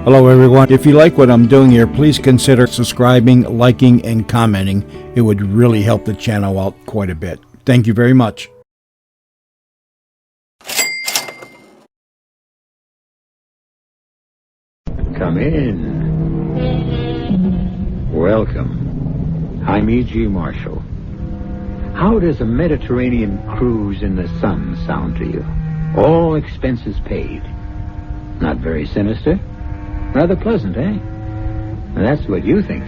Hello everyone. If you like what I'm doing here, please consider subscribing, liking, and commenting. It would really help the channel out quite a bit. Thank you very much. Come in. Welcome. I'm E.G. Marshall. How does a Mediterranean cruise in the sun sound to you? All expenses paid. Not very sinister? Rather pleasant, eh? That's what you think.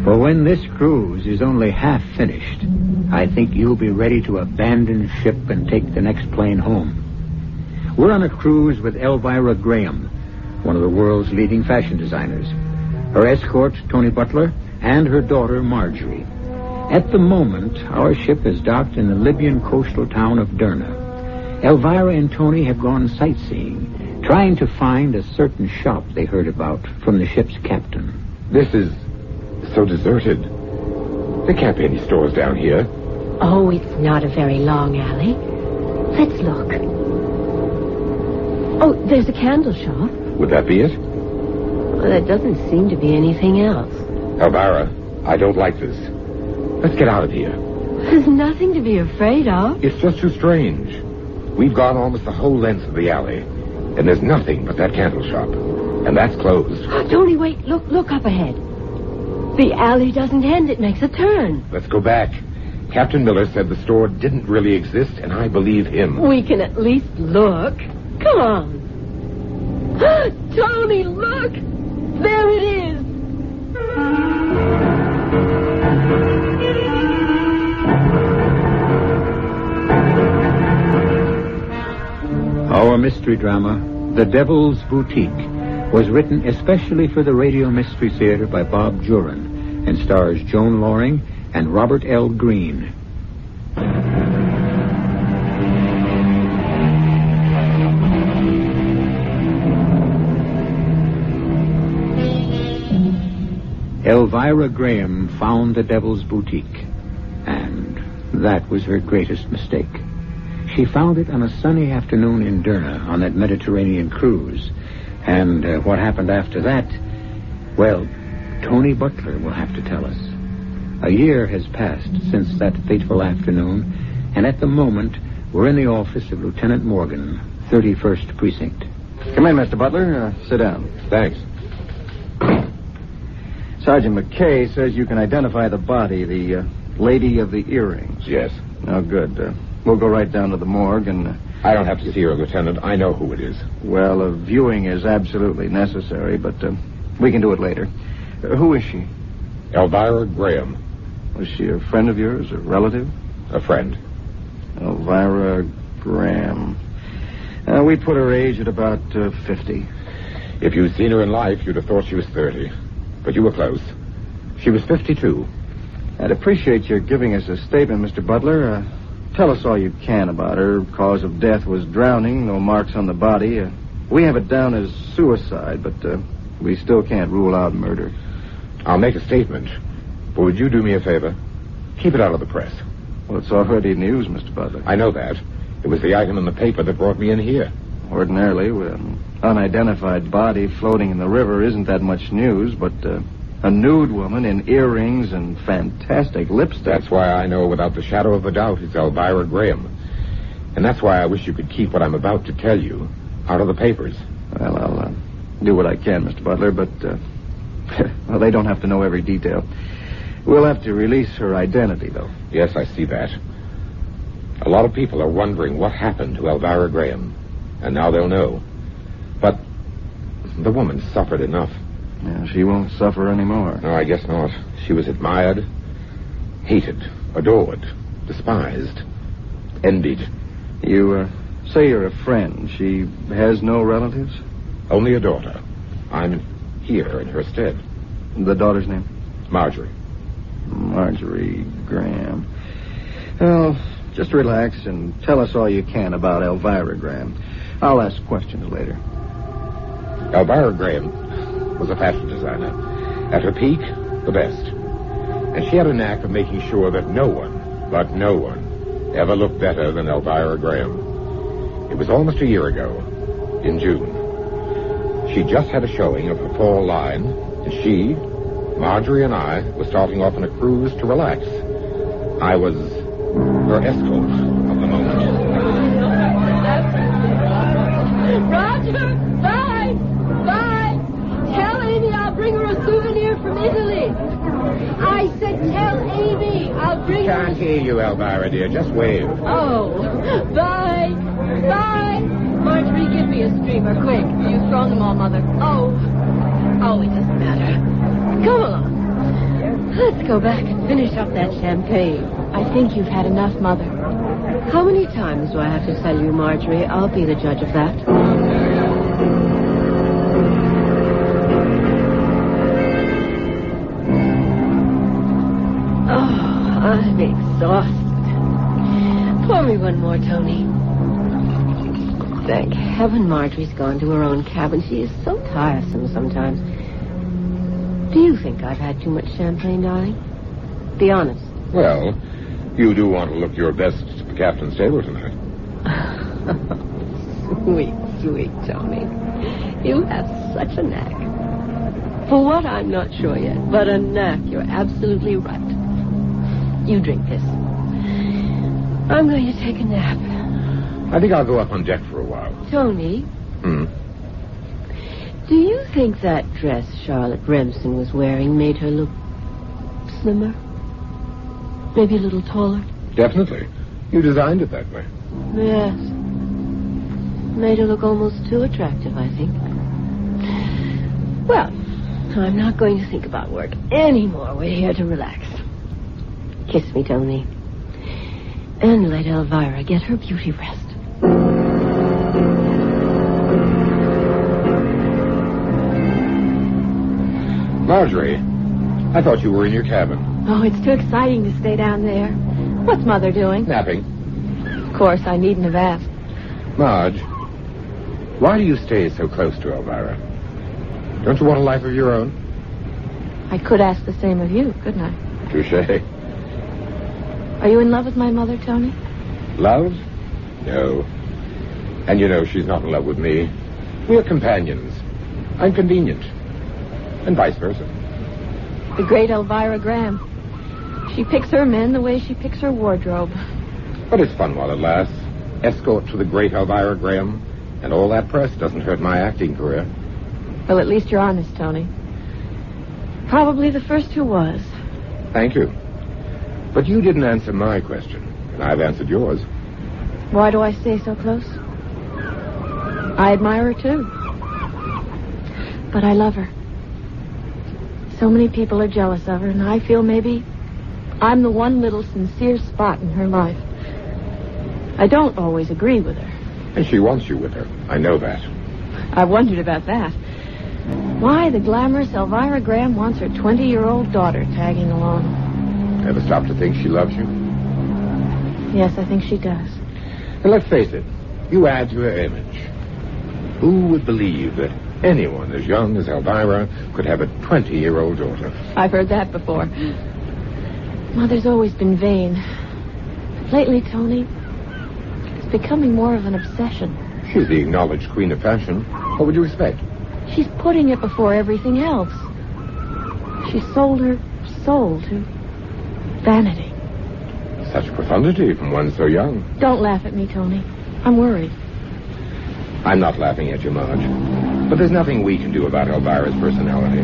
For when this cruise is only half finished, I think you'll be ready to abandon ship and take the next plane home. We're on a cruise with Elvira Graham, one of the world's leading fashion designers, her escort, Tony Butler, and her daughter, Marjorie. At the moment, our ship is docked in the Libyan coastal town of Derna. Elvira and Tony have gone sightseeing, trying to find a certain shop they heard about from the ship's captain. This is so deserted. There can't be any stores down here. Oh, it's not a very long alley. Let's look. Oh, there's a candle shop. Would that be it? Well, there doesn't seem to be anything else. Elvira, I don't like this. Let's get out of here. There's nothing to be afraid of. It's just too strange. We've gone almost the whole length of the alley, and there's nothing but that candle shop. And that's closed. Tony, wait. Look up ahead. The alley doesn't end. It makes a turn. Let's go back. Captain Miller said the store didn't really exist, and I believe him. We can at least look. Come on. Tony, look! There it is! Our mystery drama, The Devil's Boutique, was written especially for the Radio Mystery Theater by Bob Juran and stars Joan Loring and Robert L. Greene. Elvira Graham found the Devil's Boutique, and that was her greatest mistake. She found it on a sunny afternoon in Derna on that Mediterranean cruise. And what happened after that, well, Tony Butler will have to tell us. A year has passed since that fateful afternoon, and at the moment, we're in the office of Lieutenant Morgan, 31st Precinct. Come in, Mr. Butler. Sit down. Thanks. Sergeant McKay says you can identify the body, the lady of the earrings. Yes. Oh, good. We'll go right down to the morgue and... I don't have to see her, Lieutenant. I know who it is. Well, a viewing is absolutely necessary, but we can do it later. Who is she? Elvira Graham. Was she a friend of yours, a relative? A friend. Elvira Graham. We put her age at about 50. If you'd seen her in life, you'd have thought she was 30. But you were close. She was 52. I'd appreciate your giving us a statement, Mr. Butler. Tell us all you can about her. Cause of death was drowning, no marks on the body. We have it down as suicide, but we still can't rule out murder. I'll make a statement. But would you do me a favor? Keep it out of the press. Well, it's already news, Mr. Butler. I know that. It was the item in the paper that brought me in here. Ordinarily, with an unidentified body floating in the river isn't that much news, but a nude woman in earrings and fantastic lipstick. That's why I know without the shadow of a doubt it's Elvira Graham. And that's why I wish you could keep what I'm about to tell you out of the papers. Well, I'll do what I can, Mr. Butler, but well, they don't have to know every detail. We'll have to release her identity, though. Yes, I see that. A lot of people are wondering what happened to Elvira Graham. And now they'll know. But the woman suffered enough. Yeah, she won't suffer anymore. No, I guess not. She was admired, hated, adored, despised, envied. You say you're a friend. She has no relatives? Only a daughter. I'm here in her stead. The daughter's name? Marjorie. Marjorie Graham. Well, just relax and tell us all you can about Elvira Graham. I'll ask questions later. Elvira Graham was a fashion designer. At her peak, the best. And she had a knack of making sure that no one, but no one, ever looked better than Elvira Graham. It was almost a year ago, in June. She just had a showing of her fall line, and she, Marjorie and I were starting off on a cruise to relax. I was her escort of the moment. Roger, bye! Bye! Tell Amy I'll bring her a souvenir from Italy. I said tell Amy I'll bring her... Can't hear you, Elvira, dear. Just wave. Oh, bye! Bye! Marjorie, give me a streamer, quick. You've thrown them all, Mother. Oh, it doesn't matter. Come along. Let's go back and finish up that champagne. I think you've had enough, Mother. How many times do I have to tell you, Marjorie? I'll be the judge of that. Oh, I'm exhausted. Pour me one more, Tony. Thank heaven Marjorie's gone to her own cabin. She is so tiresome sometimes. Do you think I've had too much champagne, darling? Be honest. Well, you do want to look your best at the captain's table tonight. Sweet, sweet Tony. You have such a knack. For what, I'm not sure yet, but a knack. You're absolutely right. You drink this. I'm going to take a nap. I think I'll go up on deck for a while. Tony, do you think that dress Charlotte Remsen was wearing made her look slimmer? Maybe a little taller? Definitely. You designed it that way. Yes. Made her look almost too attractive, I think. Well, I'm not going to think about work anymore. We're here to relax. Kiss me, Tony. And let Elvira get her beauty rest. Marjorie, I thought you were in your cabin. Oh, it's too exciting to stay down there. What's Mother doing? Napping. Of course, I needn't have asked. Marge, why do you stay so close to Elvira? Don't you want a life of your own? I could ask the same of you, couldn't I? Touché. Are you in love with my mother, Tony? Love? No. And you know she's not in love with me. We're companions. I'm convenient. And vice versa. The great Elvira Graham. She picks her men the way she picks her wardrobe. But it's fun while it lasts. Escort to the great Elvira Graham. And all that press doesn't hurt my acting career. Well, at least you're honest, Tony. Probably the first who was. Thank you. But you didn't answer my question. And I've answered yours. Why do I stay so close? I admire her, too. But I love her. So many people are jealous of her, and I feel maybe I'm the one little sincere spot in her life. I don't always agree with her. And she wants you with her. I know that. I wondered about that. Why the glamorous Elvira Graham wants her 20-year-old daughter tagging along. Ever stop to think she loves you? Yes, I think she does. And let's face it, you add to her image. Who would believe that anyone as young as Elvira could have a 20-year-old daughter? I've heard that before. Mother's always been vain. But lately, Tony, it's becoming more of an obsession. She's the acknowledged queen of fashion. What would you expect? She's putting it before everything else. She sold her soul to vanity. Such profundity from one so young. Don't laugh at me, Tony. I'm worried. I'm not laughing at you, Marge. But there's nothing we can do about Elvira's personality.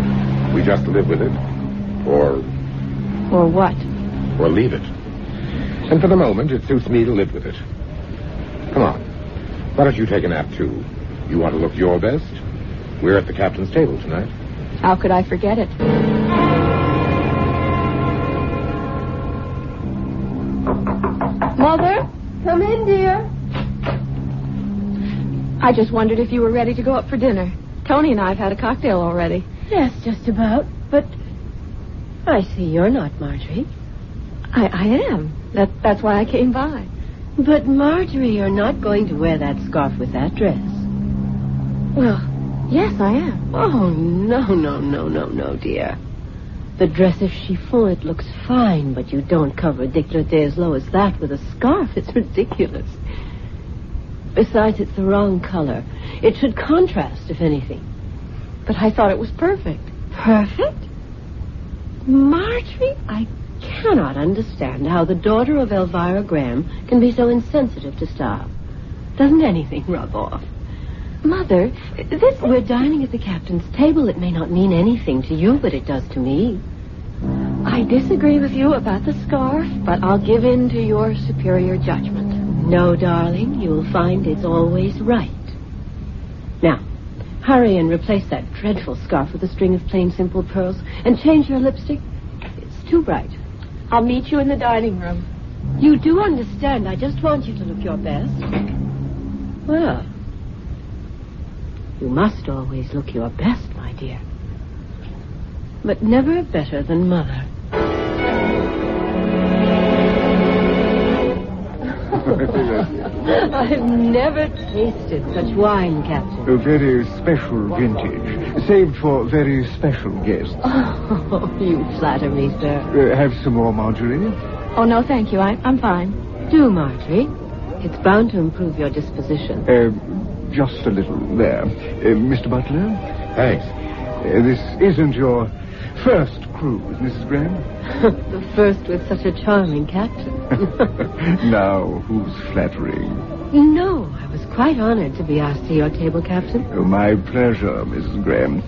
We just live with it. Or what? Or leave it. And for the moment, it suits me to live with it. Come on. Why don't you take a nap, too? You want to look your best? We're at the captain's table tonight. How could I forget it? Mother, come in, dear. I just wondered if you were ready to go up for dinner. Tony and I have had a cocktail already. Yes, just about. But I see you're not Marjorie. I am. That's why I came by. But, Marjorie, you're not going to wear that scarf with that dress. Well, yes, I am. Oh, no, dear. The dress is chiffon. It looks fine, but you don't cover a décolleté as low as that with a scarf. It's ridiculous. Besides, it's the wrong color. It should contrast, if anything. but I thought it was perfect. Perfect? Marjorie, I cannot understand how the daughter of Elvira Graham can be so insensitive to style. Doesn't anything rub off? Mother, we're dining at the captain's table. It may not mean anything to you, but it does to me. I disagree with you about the scarf, but I'll give in to your superior judgment. No, darling, you'll find it's always right. Now, hurry and replace that dreadful scarf with a string of plain, simple pearls, and change your lipstick. It's too bright. I'll meet you in the dining room. You do understand. I just want you to look your best. Well, you must always look your best, my dear. But never better than Mother. I've never tasted such wine, Captain. A very special vintage, saved for very special guests. Oh, you flatter me, sir. Have some more, Marjorie? Oh, no, thank you. I'm fine. Do, Marjorie. It's bound to improve your disposition. Just a little. There. Mr. Butler? Thanks. This isn't your first cruise, Mrs. Graham? The first with such a charming captain. Now, who's flattering? No, I was quite honored to be asked to your table, Captain. Oh, my pleasure, Mrs. Graham.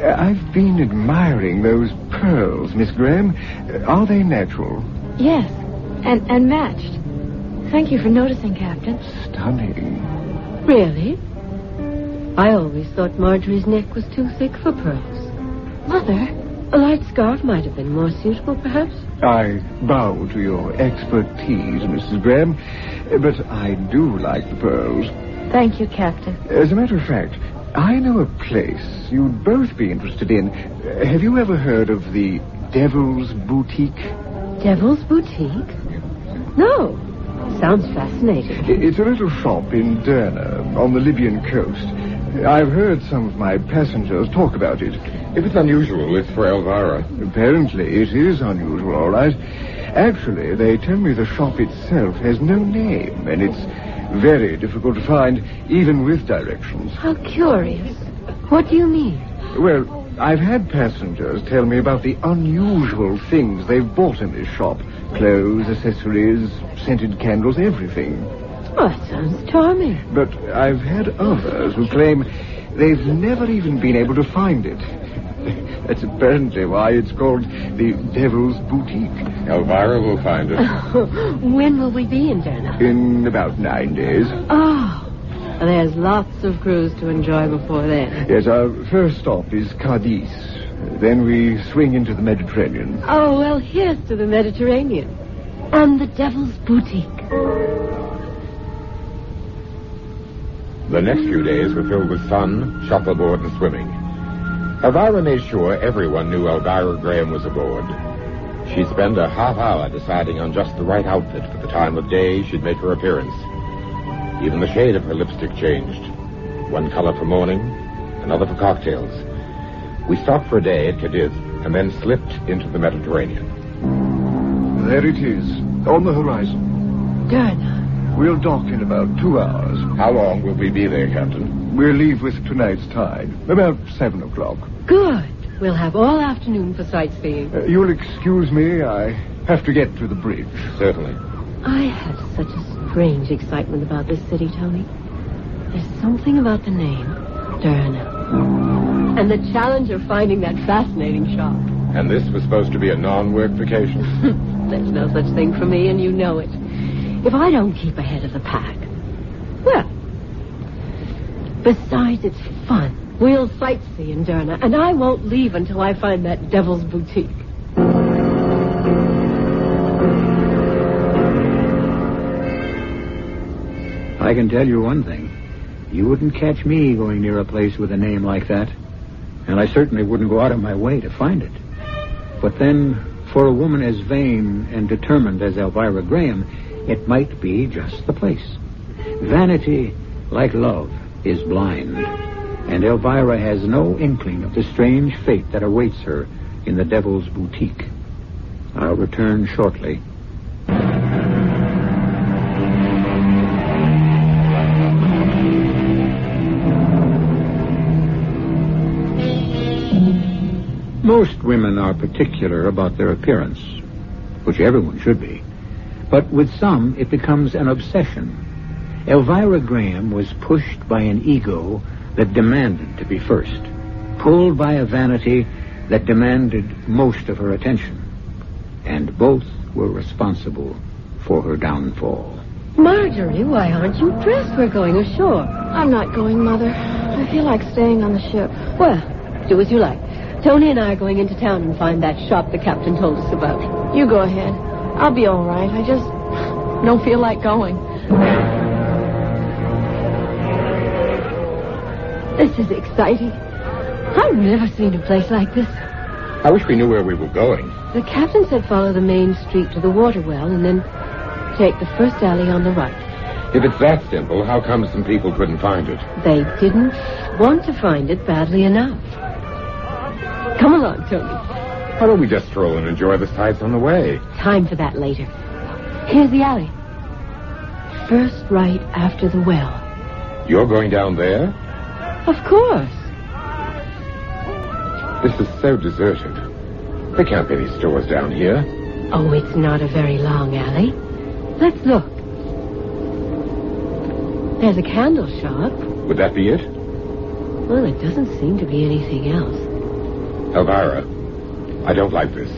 I've been admiring those pearls, Miss Graham. Are they natural? Yes, and matched. Thank you for noticing, Captain. Stunning. Really? I always thought Marjorie's neck was too thick for pearls. Mother? A light scarf might have been more suitable, perhaps. I bow to your expertise, Mrs. Graham, but I do like the pearls. Thank you, Captain. As a matter of fact, I know a place you'd both be interested in. Have you ever heard of the Devil's Boutique? Devil's Boutique? No. Sounds fascinating. It's a little shop in Derna, on the Libyan coast. I've heard some of my passengers talk about it. If it's unusual, it's for Elvira. Apparently, it is unusual, all right. Actually, they tell me the shop itself has no name, and it's very difficult to find, even with directions. How curious. What do you mean? Well, I've had passengers tell me about the unusual things they've bought in this shop. Clothes, accessories, scented candles, everything. Oh, that sounds charming. But I've had others who claim they've never even been able to find it. That's apparently why it's called the Devil's Boutique. Elvira will find it. When will we be in Derna? In about 9 days. Oh, there's lots of cruise to enjoy before then. Yes, our first stop is Cadiz. Then we swing into the Mediterranean. Oh, well, here's to the Mediterranean. And the Devil's Boutique. The next few days were filled with fun, shuffleboard, and swimming. Elvira made sure everyone knew Elvira Graham was aboard. She'd spend a half hour deciding on just the right outfit for the time of day she'd make her appearance. Even the shade of her lipstick changed. One color for morning, another for cocktails. We stopped for a day at Cadiz and then slipped into the Mediterranean. There it is, on the horizon. Derna. We'll dock in about 2 hours. How long will we be there, Captain? We'll leave with tonight's tide, about 7 o'clock. Good. We'll have all afternoon for sightseeing. You'll excuse me, I have to get to the bridge. Certainly. I have such a strange excitement about this city, Tony. There's something about the name, Derna. And the challenge of finding that fascinating shop. And this was supposed to be a non-work vacation? There's no such thing for me, and you know it. If I don't keep ahead of the pack, well, besides, it's fun. We'll sightsee in Derna, and I won't leave until I find that Devil's Boutique. I can tell you one thing. You wouldn't catch me going near a place with a name like that. And I certainly wouldn't go out of my way to find it. But then, for a woman as vain and determined as Elvira Graham, it might be just the place. Vanity, like love, is blind. And Elvira has no inkling of the strange fate that awaits her in the Devil's Boutique. I'll return shortly. Most women are particular about their appearance, which everyone should be. But with some, it becomes an obsession. Elvira Graham was pushed by an ego that demanded to be first, pulled by a vanity that demanded most of her attention. And both were responsible for her downfall. Marjorie, why aren't you dressed? We're going ashore. I'm not going, Mother. I feel like staying on the ship. Well, do as you like. Tony and I are going into town and find that shop the captain told us about. You go ahead. I'll be all right. I just don't feel like going. This is exciting. I've never seen a place like this. I wish we knew where we were going. The captain said follow the main street to the water well and then take the first alley on the right. If it's that simple, how come some people couldn't find it? They didn't want to find it badly enough. Come along, Tony. Why don't we just stroll and enjoy the sights on the way? Time for that later. Here's the alley. First right after the well. You're going down there? Of course. This is so deserted. There can't be any stores down here. Oh, it's not a very long alley. Let's look. There's a candle shop. Would that be it? Well, it doesn't seem to be anything else. Elvira, I don't like this.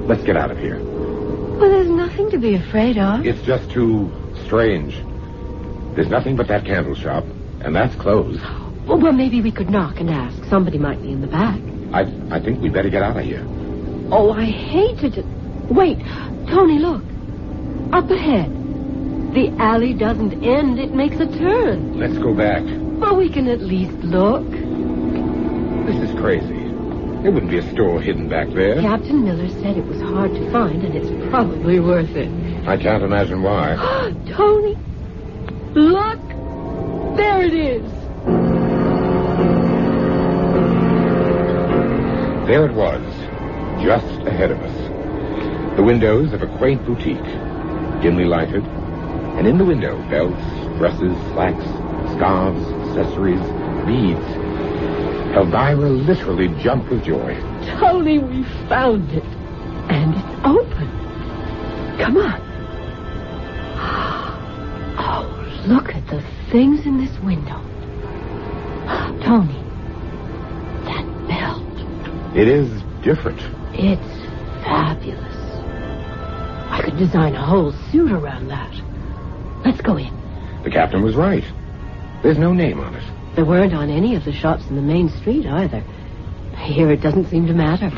Let's get out of here. Well, there's nothing to be afraid of. It's just too strange. There's nothing but that candle shop, and that's closed. Well, maybe we could knock and ask. Somebody might be in the back. I think we'd better get out of here. Oh, I hate to... Wait, Tony, look. Up ahead. The alley doesn't end. It makes a turn. Let's go back. Well, we can at least look. This is crazy. There wouldn't be a store hidden back there. Captain Miller said it was hard to find, and it's probably worth it. I can't imagine why. Tony, look. There it is. There it was, just ahead of us. The windows of a quaint boutique, dimly lighted, and in the window, belts, dresses, slacks, scarves, accessories, beads. Elvira literally jumped with joy. Tony, we found it. And it's open. Come on. Oh, look at the things in this window. Tony, that belt. It is different. It's fabulous. I could design a whole suit around that. Let's go in. The captain was right. There's no name on it. There weren't on any of the shops in the main street either. Here it doesn't seem to matter.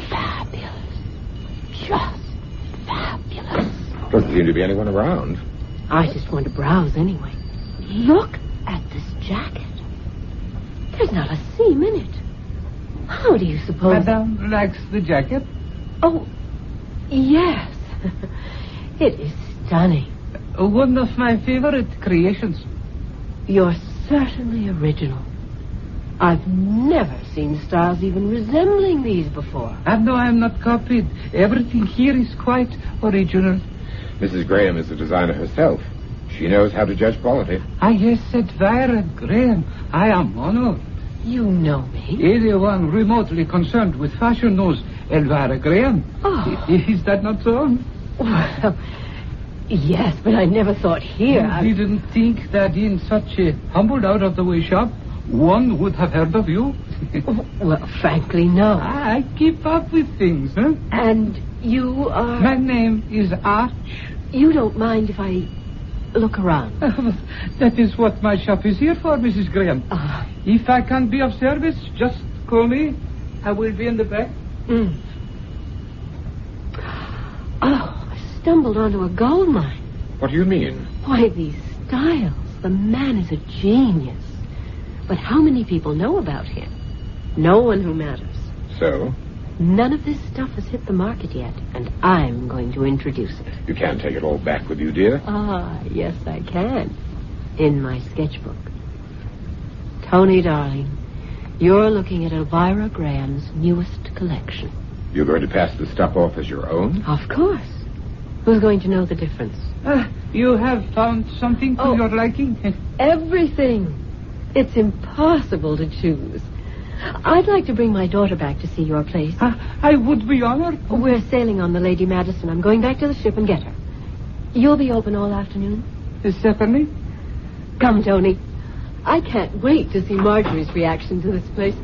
Fabulous. Just fabulous. Doesn't seem to be anyone around. I just want to browse anyway. Look at this jacket. There's not a seam in it. How do you suppose... Madame likes the jacket? Oh, yes. It is stunning. One of my favorite creations. You're certainly original. I've never seen styles even resembling these before. And no, I'm not copied. Everything here is quite original. Mrs. Graham is a designer herself. She knows how to judge quality. Yes, Elvira Graham. I am honored. You know me. Anyone remotely concerned with fashion knows Elvira Graham. Oh. Is that not so? Well, yes, but I never thought here. You didn't think that in such a humbled, out-of-the-way shop, one would have heard of you? Well, frankly, no. I keep up with things, huh? And you are... My name is Arch. You don't mind if I look around? That is what my shop is here for, Mrs. Graham. If I can be of service, just call me. I will be in the back. Oh, I stumbled onto a gold mine. What do you mean? Why, these styles. The man is a genius. But how many people know about him? No one who matters. So? None of this stuff has hit the market yet, and I'm going to introduce it. You can't take it all back with you, dear. Yes, I can. In my sketchbook. Tony, darling, you're looking at Elvira Graham's newest collection. You're going to pass the stuff off as your own? Of course. Who's going to know the difference? You have found something to your liking? Everything. It's impossible to choose. I'd like to bring my daughter back to see your place. I would be honored. We're sailing on the Lady Madison. I'm going back to the ship and get her. You'll be open all afternoon? Certainly. Come, Tony. I can't wait to see Marjorie's reaction to this place.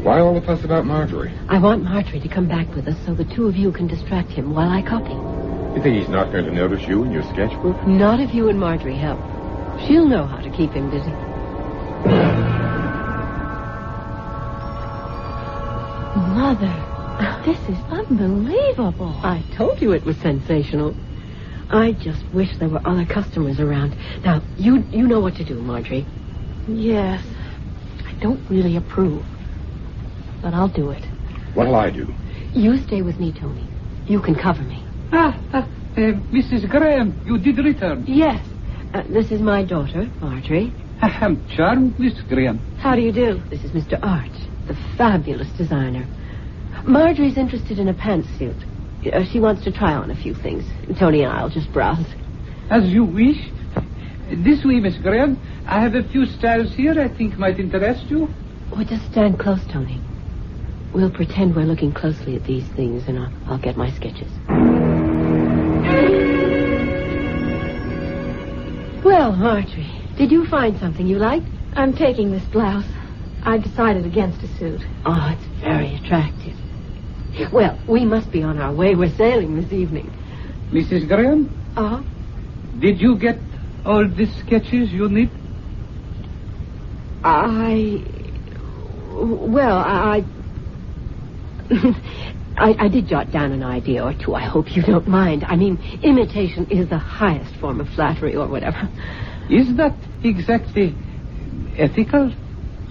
Why all the fuss about Marjorie? I want Marjorie to come back with us so the two of you can distract him while I copy. You think he's not going to notice you in your sketchbook? Not if you and Marjorie help. She'll know how to keep him busy. Mother, this is unbelievable. I told you it was sensational. I just wish there were other customers around. Now, you know what to do, Marjorie. Yes. I don't really approve. But I'll do it. What'll I do? You stay with me, Tony. You can cover me. Mrs. Graham, you did return. Yes. This is my daughter, Marjorie. I am charmed, Miss Graham. How do you do? This is Mr. Arch, the fabulous designer. Marjorie's interested in a pantsuit. She wants to try on a few things. Tony and I'll just browse. As you wish. This way, Miss Graham. I have a few styles here I think might interest you. Well, just stand close, Tony. We'll pretend we're looking closely at these things, and I'll get my sketches. Well, Marjorie, did you find something you liked? I'm taking this blouse. I decided against a suit. Oh, it's very attractive. Well, we must be on our way. We're sailing this evening. Mrs. Graham? Uh-huh. Did you get all the sketches you need? I did jot down an idea or two. I hope you don't mind. I mean, imitation is the highest form of flattery or whatever. Is that exactly ethical?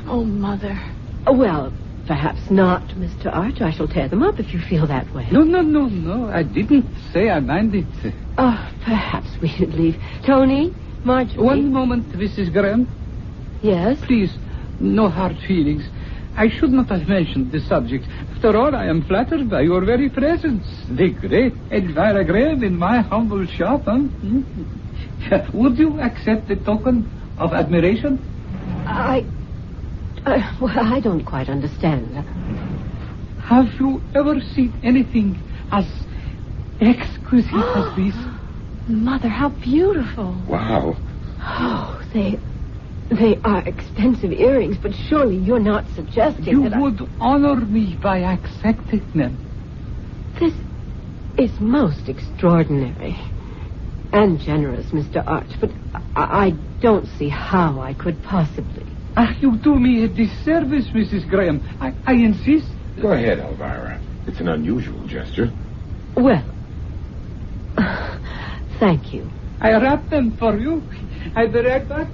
Oh, Mother. Well, perhaps not, Mr. Arch. I shall tear them up if you feel that way. No. I didn't say I minded. Oh, perhaps we should leave. Tony, Marjorie. One moment, Mrs. Graham. Yes? Please, no hard feelings. I should not have mentioned the subject. After all, I am flattered by your very presence. The great Elvira Graham in my humble shop, huh? Would you accept the token of admiration? Well, I don't quite understand. Have you ever seen anything as exquisite as this? Mother, how beautiful. Wow. Oh, they are expensive earrings, but surely you're not suggesting You that would honor me by accepting them. This is most extraordinary and generous, Mr. Arch, but I don't see how I could possibly. You do me a disservice, Mrs. Graham. I insist. Go ahead, Elvira. It's an unusual gesture. Well, thank you. I wrap them for you. I'll be right back.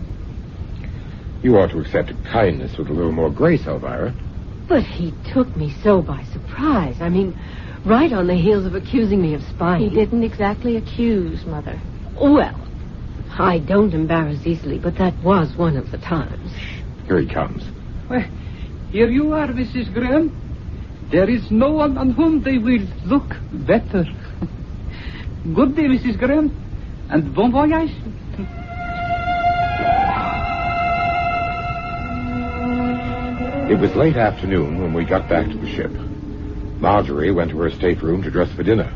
You ought to accept kindness with a little more grace, Elvira. But he took me so by surprise. I mean, right on the heels of accusing me of spying. He didn't exactly accuse, Mother. Well, I don't embarrass easily, but that was one of the times. Here he comes. Well, here you are, Mrs. Graham. There is no one on whom they will look better. Good day, Mrs. Graham, and bon voyage. It was late afternoon when we got back to the ship. Marjorie went to her stateroom to dress for dinner.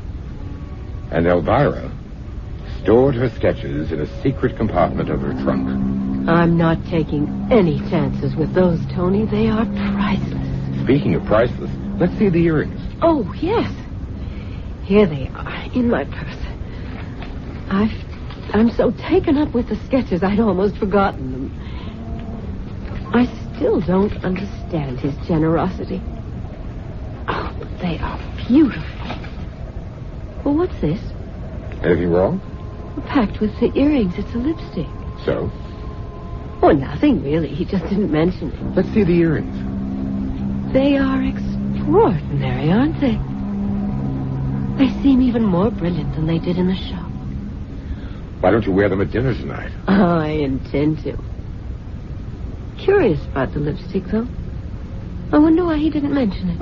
And Elvira stored her sketches in a secret compartment of her trunk. I'm not taking any chances with those, Tony. They are priceless. Speaking of priceless, let's see the earrings. Oh, yes. Here they are, in my purse. I'm so taken up with the sketches, I'd almost forgotten them. I still don't understand his generosity. Oh, but they are beautiful. Well, what's this? Anything wrong? Packed with the earrings. It's a lipstick. So? Oh, nothing, really. He just didn't mention it. Let's see the earrings. They are extraordinary, aren't they? They seem even more brilliant than they did in the shop. Why don't you wear them at dinner tonight? I intend to. Curious about the lipstick, though. I wonder why he didn't mention it.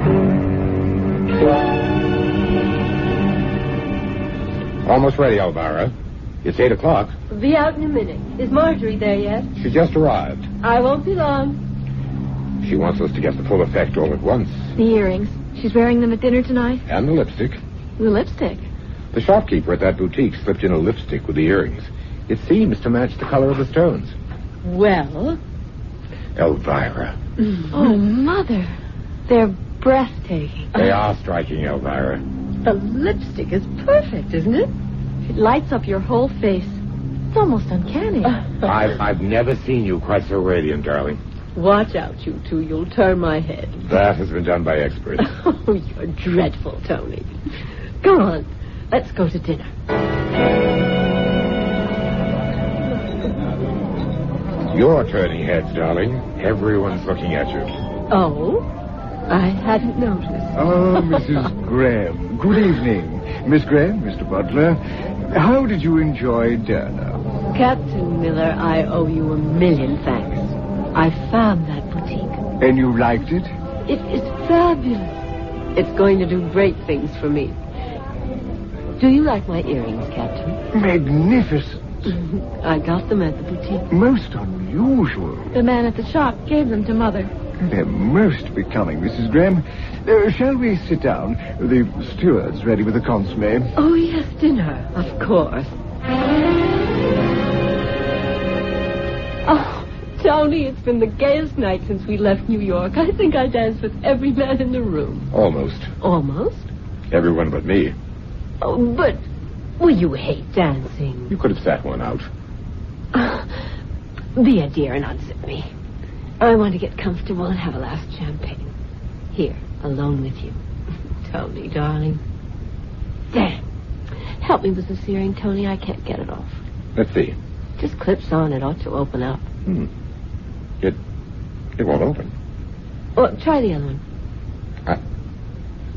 Almost ready, Elvira. It's 8 o'clock. Be out in a minute. Is Marjorie there yet? She just arrived. I won't be long. She wants us to get the full effect all at once. The earrings. She's wearing them at dinner tonight? And the lipstick. The lipstick. The shopkeeper at that boutique slipped in a lipstick with the earrings. It seems to match the color of the stones. Well? Elvira. Oh, Mother. They're breathtaking. They are striking, Elvira. The lipstick is perfect, isn't it? It lights up your whole face. It's almost uncanny. I've never seen you quite so radiant, darling. Watch out, you two. You'll turn my head. That has been done by experts. Oh, you're dreadful, Tony. Come on. Let's go to dinner. You're turning heads, darling. Everyone's looking at you. Oh? I hadn't noticed. Oh, Mrs. Graham. Good evening. Miss Graham, Mr. Butler. How did you enjoy Derna? Captain Miller, I owe you a million thanks. I found that boutique. And you liked it? It is fabulous. It's going to do great things for me. Do you like my earrings, Captain? Magnificent. I got them at the boutique. Most unusual. The man at the shop gave them to Mother. They're most becoming, Mrs. Graham. Shall we sit down? The steward's ready with the consomme. Oh, yes, dinner, of course. Oh, Tony, it's been the gayest night since we left New York. I think I danced with every man in the room. Almost. Almost? Everyone but me. Oh, but... Well, you hate dancing. You could have sat one out. Be a dear and unzip me. I want to get comfortable and have a last champagne. Here, alone with you. Tony, darling. Damn. Help me with this earring, Tony. I can't get it off. Let's see. Just clips on. It ought to open up. It won't open. Well, try the other one.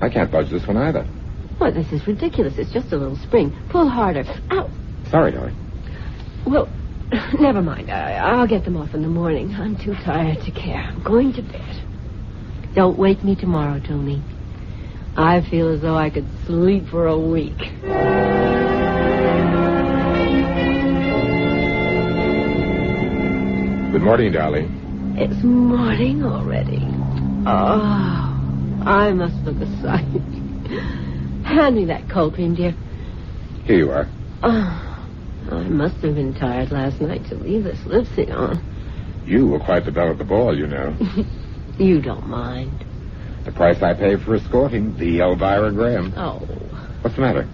I can't budge this one either. Well, this is ridiculous. It's just a little spring. Pull harder. Ow. Sorry, darling. Well, never mind. I'll get them off in the morning. I'm too tired to care. I'm going to bed. Don't wake me tomorrow, Tony. I feel as though I could sleep for a week. Good morning, darling. It's morning already. Oh, I must look a sight. Hand me that cold cream, dear. Here you are. Oh, I must have been tired last night to leave this lipstick on. You were quite the belle at the ball, you know. You don't mind. The price I pay for escorting the Elvira Graham. Oh. What's the matter?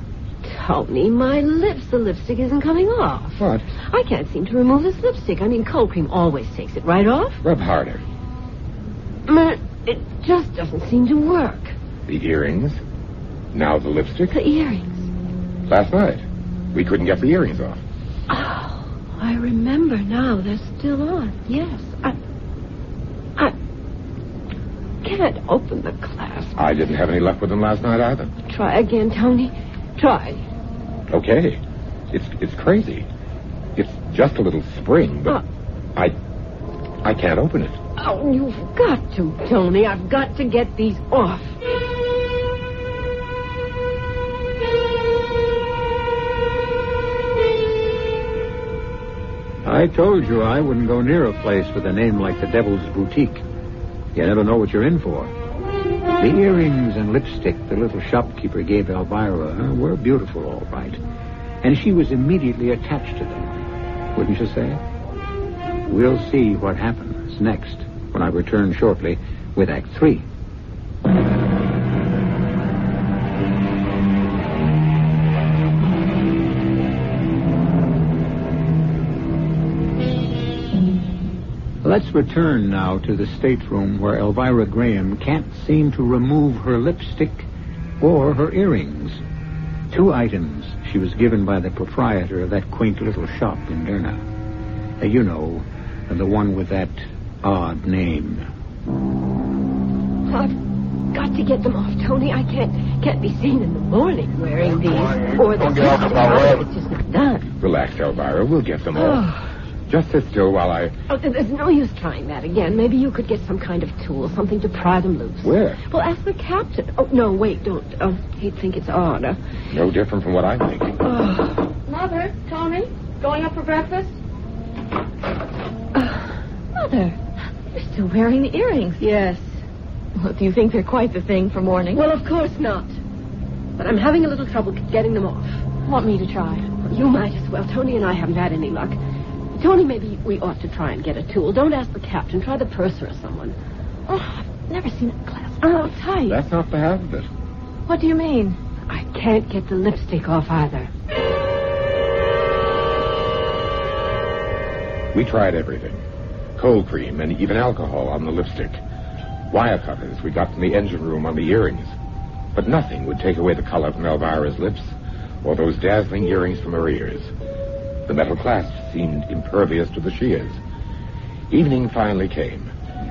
Tony, my lips. The lipstick isn't coming off. What? I can't seem to remove this lipstick. I mean, cold cream always takes it right off. Rub harder. It just doesn't seem to work. The earrings. Now the lipstick. The earrings. Last night, we couldn't get the earrings off. Oh, I remember now. They're still on. Yes. I can't open the clasp. I didn't have any luck with them last night either. Try again, Tony. Try. Okay. It's crazy. It's just a little spring, but I can't open it. Oh, you've got to, Tony. I've got to get these off. I told you I wouldn't go near a place with a name like the Devil's Boutique. You never know what you're in for. The earrings and lipstick the little shopkeeper gave Elvira were beautiful, all right. And she was immediately attached to them, wouldn't you say? We'll see what happens next when I return shortly with Act 3. Let's return now to the stateroom where Elvira Graham can't seem to remove her lipstick or her earrings. 2 items she was given by the proprietor of that quaint little shop in Derna. You know, the one with that odd name. I've got to get them off, Tony. I can't be seen in the morning wearing these. Or the lipstick. It's just not done. Relax, Elvira. We'll get them off. Just sit still while I... Oh, there's no use trying that again. Maybe you could get some kind of tool, something to pry them loose. Where? Well, ask the captain. Oh, no, wait, don't. He'd think it's odd. No different from what I'm thinking. Mother, Tony, going up for breakfast? Mother, you're still wearing the earrings. Yes. Well, do you think they're quite the thing for morning? Well, of course not. But I'm having a little trouble getting them off. Want me to try? You might as well. Tony and I haven't had any luck. Tony, maybe we ought to try and get a tool. Don't ask the captain. Try the purser or someone. Oh, I've never seen a glass so tight. That's not the half of it. What do you mean? I can't get the lipstick off either. We tried everything. Cold cream and even alcohol on the lipstick. Wire cutters we got from the engine room on the earrings. But nothing would take away the color from Elvira's lips or those dazzling earrings from her ears. The metal clasp seemed impervious to the shears. Evening finally came,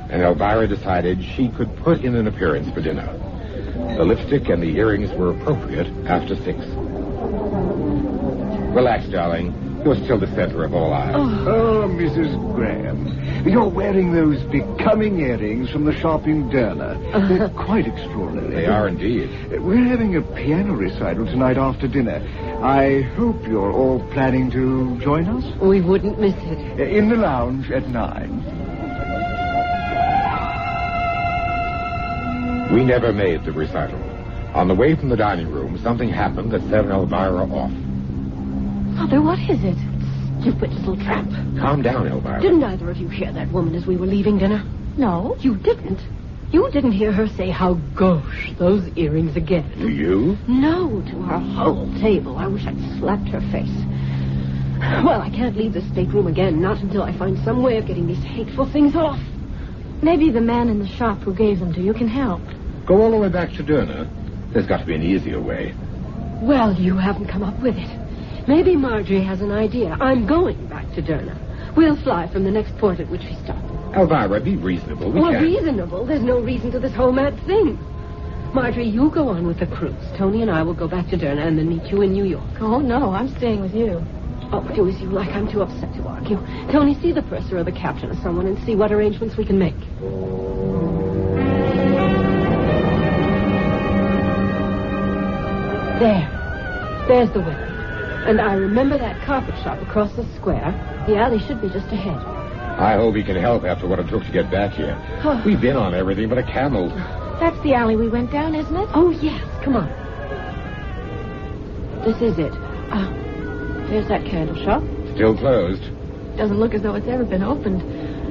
and Elvira decided she could put in an appearance for dinner. The lipstick and the earrings were appropriate after 6. Relax, darling. You're still the center of all eyes. Oh, Mrs. Graham, you're wearing those becoming earrings from the shop in Derna. They're quite extraordinary. They are indeed. We're having a piano recital tonight after dinner. I hope you're all planning to join us. We wouldn't miss it. In the lounge at 9. We never made the recital. On the way from the dining room, something happened that set Elvira off. Mother, what is it? Stupid little trap. Calm down, Elvira. Didn't either of you hear that woman as we were leaving dinner? No. You didn't. You didn't hear her say how gauche those earrings again. Do you? No, to our whole table. I wish I'd slapped her face. Well, I can't leave the stateroom again, not until I find some way of getting these hateful things off. Maybe the man in the shop who gave them to you can help. Go all the way back to Derna. There's got to be an easier way. Well, you haven't come up with it. Maybe Marjorie has an idea. I'm going back to Derna. We'll fly from the next port at which we stop. Elvira, be reasonable. We Well, can't... reasonable? There's no reason to this whole mad thing. Marjorie, you go on with the cruise. Tony and I will go back to Derna and then meet you in New York. Oh, no, I'm staying with you. Oh, do as you like. I'm too upset to argue. Tony, see the purser or the captain or someone and see what arrangements we can make. There's the window. And I remember that carpet shop across the square. The alley should be just ahead. I hope he can help after what it took to get back here. Oh. We've been on everything but a camel. That's the alley we went down, isn't it? Oh, yes. Come on. This is it. There's that candle shop. Still closed. Doesn't look as though it's ever been opened.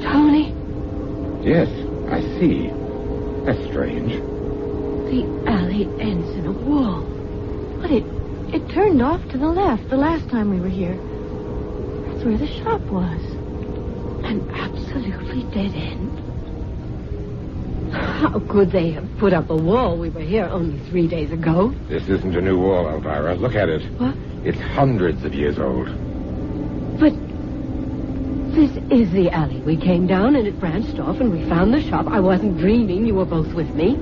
Tony, Yes, I see. That's strange. the alley ends in a wall. But it turned off to the left the last time we were here. That's where the shop was. An absolutely dead end. How could they have put up a wall? We were here only 3 days ago. This isn't a new wall, Elvira. Look at it. What? It's hundreds of years old. But this is the alley. We came down and it branched off and we found the shop. I wasn't dreaming. You were both with me.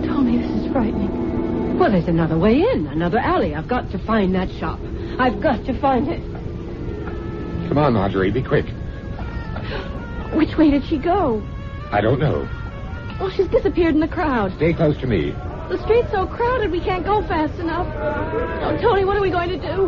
Tony, this is frightening. Well, there's another way in, another alley. I've got to find that shop. I've got to find it. Come on, Marjorie, be quick. Which way did she go? I don't know. Well, she's disappeared in the crowd. Stay close to me. The street's so crowded we can't go fast enough. Oh, Tony, what are we going to do?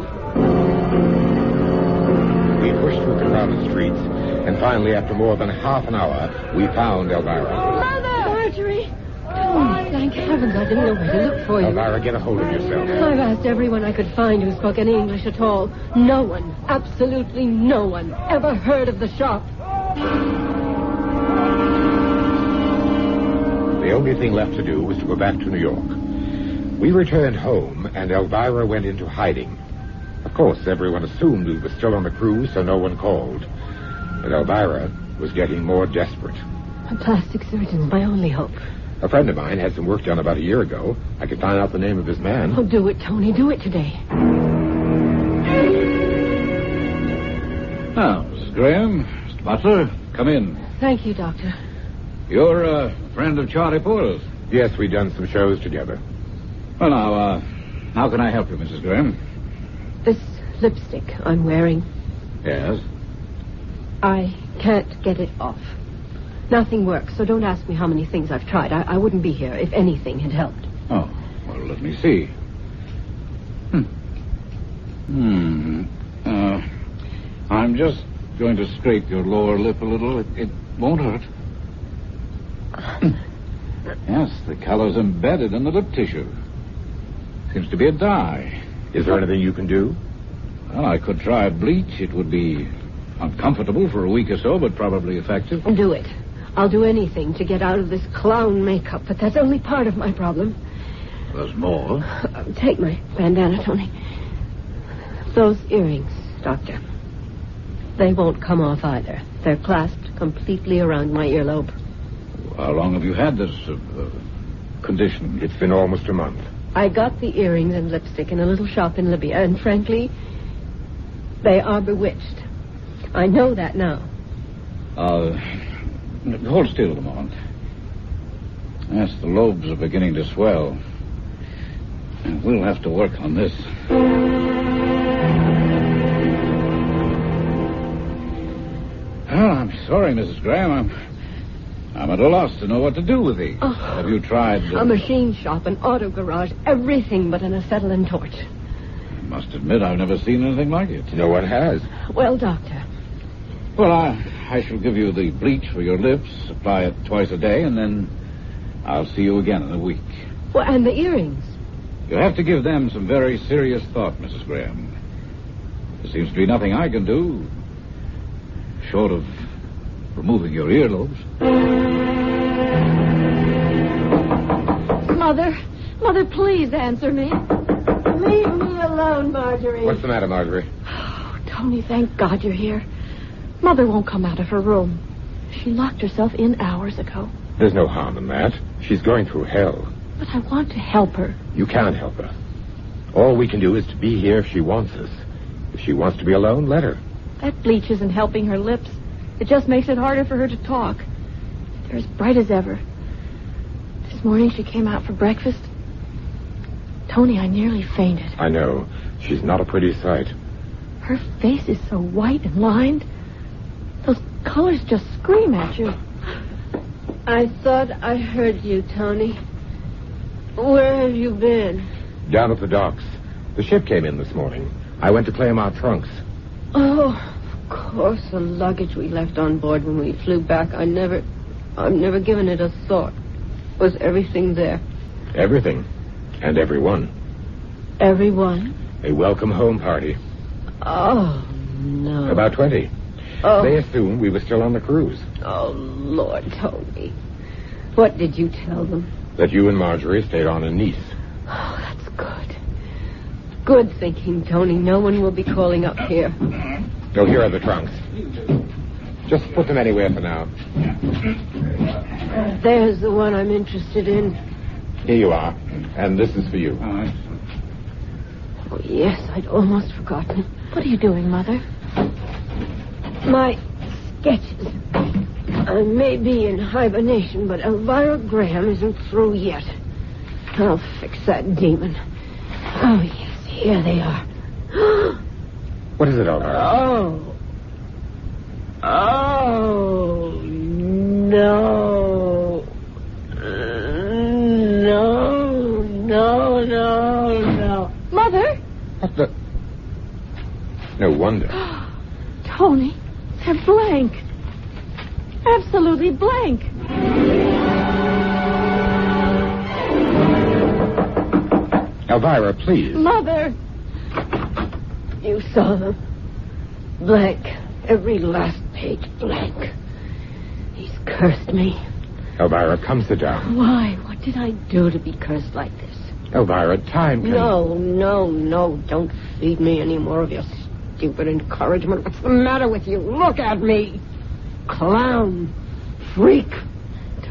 We pushed through the crowded streets, and finally, after more than half an hour, we found Elvira. Mother! Marjorie! Tony, thank heavens I didn't know where to look for you. Elvira, get a hold of yourself. I've asked everyone I could find who spoke any English at all. No one, absolutely no one, ever heard of the shop. The only thing left to do was to go back to New York. We returned home, and Elvira went into hiding. Of course, everyone assumed we were still on the cruise, so no one called. But Elvira was getting more desperate. A plastic surgeon's my only hope. A friend of mine had some work done about a year ago. I could find out the name of his man. Oh, do it, Tony. Do it today. Now, Mrs. Graham, Mr. Butler, come in. Thank you, Doctor. You're a friend of Charlie Poole's. Yes, we've done some shows together. Well, now, how can I help you, Mrs. Graham? This lipstick I'm wearing. Yes. I can't get it off. Nothing works, so don't ask me how many things I've tried. I wouldn't be here if anything had helped. Oh, well, let me see. I'm just going to scrape your lower lip a little. It won't hurt. Yes, the color's embedded in the lip tissue. Seems to be a dye. Is there anything you can do? Well, I could try bleach. It would be uncomfortable for a week or so, but probably effective. Do it. I'll do anything to get out of this clown makeup, but that's only part of my problem. There's more. Take my bandana, Tony. Those earrings, Doctor. They won't come off either. They're clasped completely around my earlobe. How long have you had this condition? It's been almost a month. I got the earrings and lipstick in a little shop in Libya, and frankly, they are bewitched. I know that now. Hold still a moment. Yes, the lobes are beginning to swell. And we'll have to work on this. Well, I'm sorry, Mrs. Graham. I'm at a loss to know what to do with these. Oh, have you tried... A machine shop, an auto garage, everything but an acetylene torch. I must admit I've never seen anything like it. No one has. Well, Doctor. Well, I shall give you the bleach for your lips, apply it twice a day, and then I'll see you again in a week. Well, and the earrings? You'll have to give them some very serious thought, Mrs. Graham. There seems to be nothing I can do, short of removing your earlobes. Mother, please answer me. Leave me alone, Marjorie. What's the matter, Marjorie? Oh, Tony, thank God you're here. Mother won't come out of her room. She locked herself in hours ago. There's no harm in that. She's going through hell. But I want to help her. You can't help her. All we can do is to be here if she wants us. If she wants to be alone, let her. That bleach isn't helping her lips. It just makes it harder for her to talk. They're as bright as ever. This morning she came out for breakfast. Tony, I nearly fainted. I know. She's not a pretty sight. Her face is so white and lined. Those colors just scream at you. I thought I heard you, Tony. Where have you been? Down at the docks. The ship came in this morning. I went to claim our trunks. Oh, of course, the luggage we left on board when we flew back. I've never given it a thought. Was everything there? Everything. And everyone. Everyone? A welcome home party. Oh, no. About 20. Oh. They assumed we were still on the cruise. Oh, Lord, Tony. What did you tell them? That you and Marjorie stayed on in Nice. Oh, that's good. Good thinking, Tony. No one will be calling up here. Oh, here are the trunks. Just put them anywhere for now. There's the one I'm interested in. Here you are. And this is for you. Oh, yes, I'd almost forgotten. What are you doing, Mother? My sketches. I may be in hibernation, but Elvira Graham isn't through yet. I'll fix that demon. Oh, yes, here they are. What is it, Elvira? Oh. Oh, no. No. Mother? What the... No wonder. Tony, they're blank. Absolutely blank. Elvira, please. Mother. You saw them. Blank. Every last page blank. He's cursed me. Elvira, come sit down. Why? What did I do to be cursed like this? Elvira, time can... No. Don't feed me any more of your stupid encouragement. What's the matter with you? Look at me. Clown. Freak.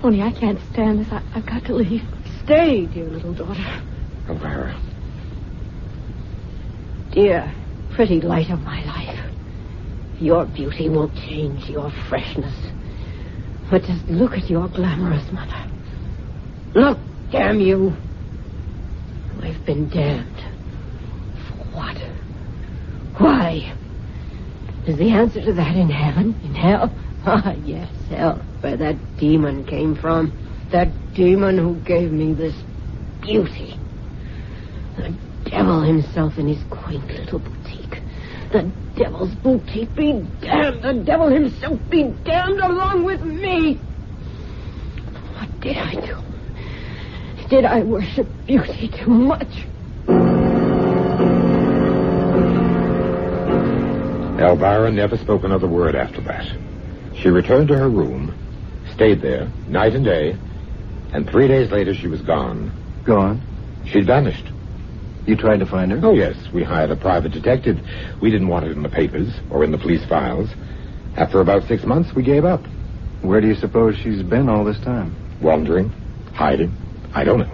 Tony, I can't stand this. I've got to leave. Stay, dear little daughter. Elvira. Dear, pretty light of my life. Your beauty won't change your freshness. But just look at your glamorous mother. Look, damn you. I've been damned. For what? Why? Is the answer to that in heaven? In hell? Ah, yes, hell, where that demon came from. That demon who gave me this beauty. The devil himself in his quaint little boutique. The devil's boutique be damned. The devil himself be damned along with me. What did I do? Did I worship beauty too much? Elvira never spoke another word after that. She returned to her room, stayed there night and day, and 3 days later she was gone. Gone? She'd vanished. You tried to find her? Oh, yes. We hired a private detective. We didn't want it in the papers or in the police files. After about 6 months, we gave up. Where do you suppose she's been all this time? Wandering, hiding. I don't know.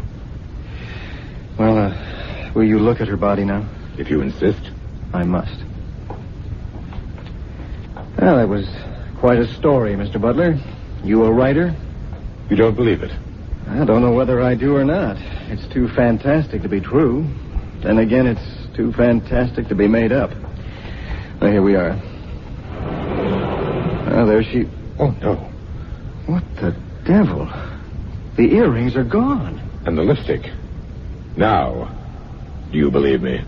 Well, will you look at her body now? If you insist. I must. Well, that was quite a story, Mr. Butler. You a writer? You don't believe it? I don't know whether I do or not. It's too fantastic to be true. Then again, it's too fantastic to be made up. Well, here we are. Oh, there she... Oh, no. What the devil? The earrings are gone. And the lipstick. Now, do you believe me?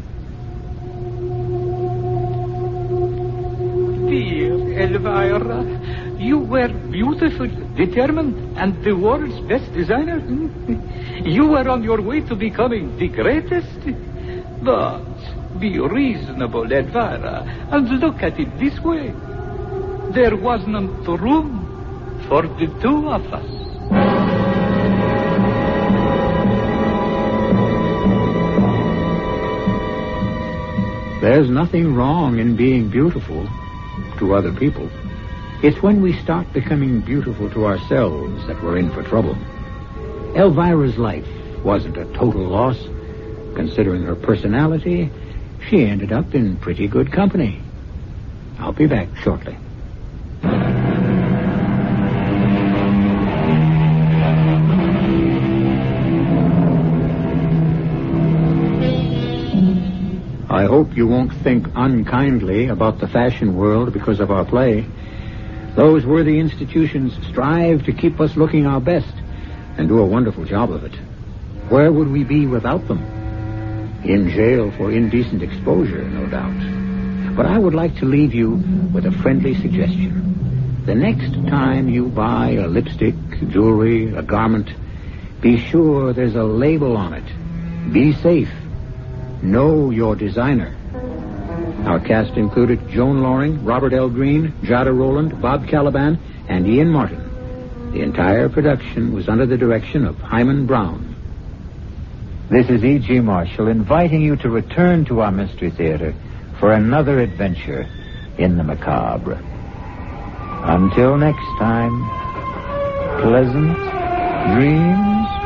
Dear Elvira, you were beautiful, determined, and the world's best designer. You were on your way to becoming the greatest. But be reasonable, Elvira, and look at it this way. There wasn't room for the two of us. There's nothing wrong in being beautiful to other people. It's when we start becoming beautiful to ourselves that we're in for trouble. Elvira's life wasn't a total loss. Considering her personality, she ended up in pretty good company. I'll be back shortly. I hope you won't think unkindly about the fashion world because of our play. Those worthy institutions strive to keep us looking our best and do a wonderful job of it. Where would we be without them? In jail for indecent exposure, no doubt. But I would like to leave you with a friendly suggestion. The next time you buy a lipstick, jewelry, a garment, be sure there's a label on it. Be safe. Know your designer. Our cast included Joan Loring, Robert L. Green, Jada Rowland, Bob Kaliban, and Ian Martin. The entire production was under the direction of Hyman Brown. This is E.G. Marshall inviting you to return to our Mystery Theater for another adventure in the macabre. Until next time, pleasant dreams.